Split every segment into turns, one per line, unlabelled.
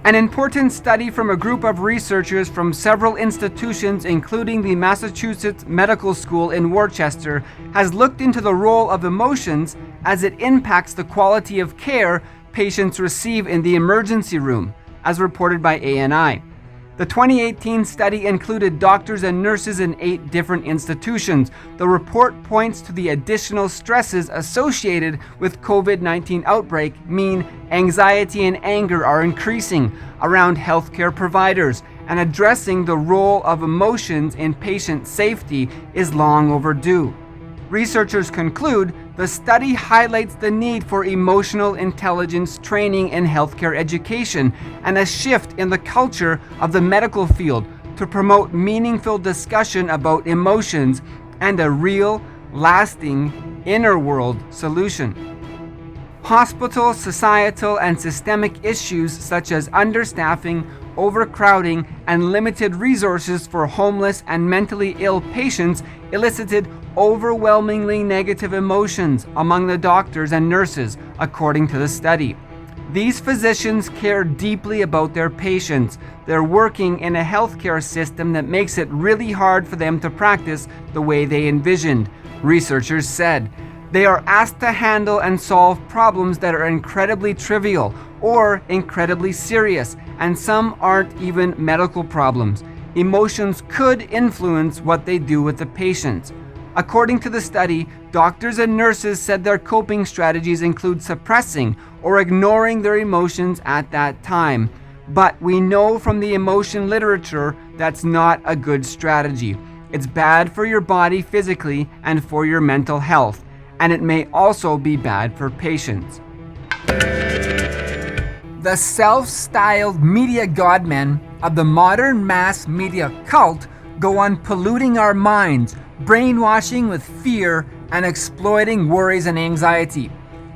An important study from a group of researchers from several institutions, including the Massachusetts Medical School in Worcester, has looked into the role of emotions as it impacts the quality of care patients receive in the emergency room, as reported by ANI. The 2018 study included doctors and nurses in 8 different institutions. The report points to the additional stresses associated with COVID-19 outbreak mean anxiety and anger are increasing around healthcare providers, and addressing the role of emotions in patient safety is long overdue. Researchers conclude the study highlights the need for emotional intelligence training in healthcare education and a shift in the culture of the medical field to promote meaningful discussion about emotions and a real, lasting, inner world solution. Hospital, societal, and systemic issues such as understaffing, overcrowding, and limited resources for homeless and mentally ill patients elicited overwhelmingly negative emotions among the doctors and nurses, according to the study. These physicians care deeply about their patients. They're working in a healthcare system that makes it really hard for them to practice the way they envisioned, researchers said. They are asked to handle and solve problems that are incredibly trivial or incredibly serious, and some aren't even medical problems. Emotions could influence what they do with the patients. According to the study, doctors and nurses said their coping strategies include suppressing or ignoring their emotions at that time. But we know from the emotion literature that's not a good strategy. It's bad for your body physically and for your mental health, and it may also be bad for patients. The self-styled media godmen of the modern mass media cult go on polluting our minds, brainwashing with fear, and exploiting worries and anxiety.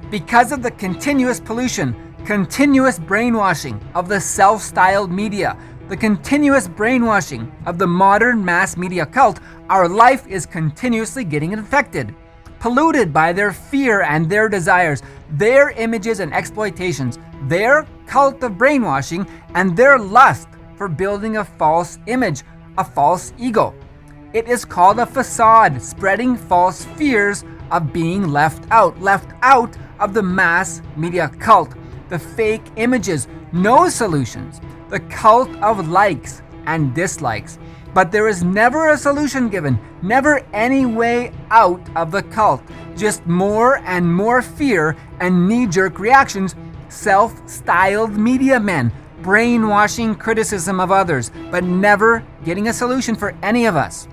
Because of the continuous pollution, continuous brainwashing of the self-styled media, the continuous brainwashing of the modern mass media cult, our life is continuously getting infected, polluted by their fear and their desires, their images and exploitations, their cult of brainwashing, and their lust for building a false image, a false ego. It is called a facade, spreading false fears of being left out of the mass media cult. The fake images, no solutions. The cult of likes and dislikes. But there is never a solution given, never any way out of the cult. Just more and more fear and knee-jerk reactions, self-styled media men, brainwashing criticism of others, but never getting a solution for any of us.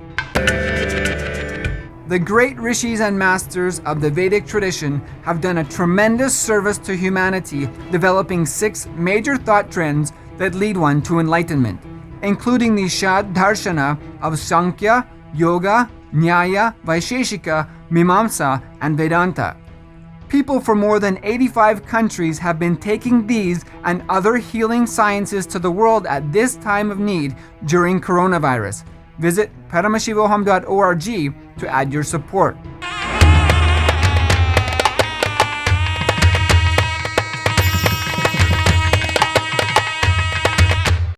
The great rishis and masters of the Vedic tradition have done a tremendous service to humanity, developing 6 major thought trends that lead one to enlightenment, including the Shad Darshana of Sankhya, Yoga, Nyaya, Vaisheshika, Mimamsa, and Vedanta. People from more than 85 countries have been taking these and other healing sciences to the world at this time of need during coronavirus. Visit paramashivoham.org to add your support.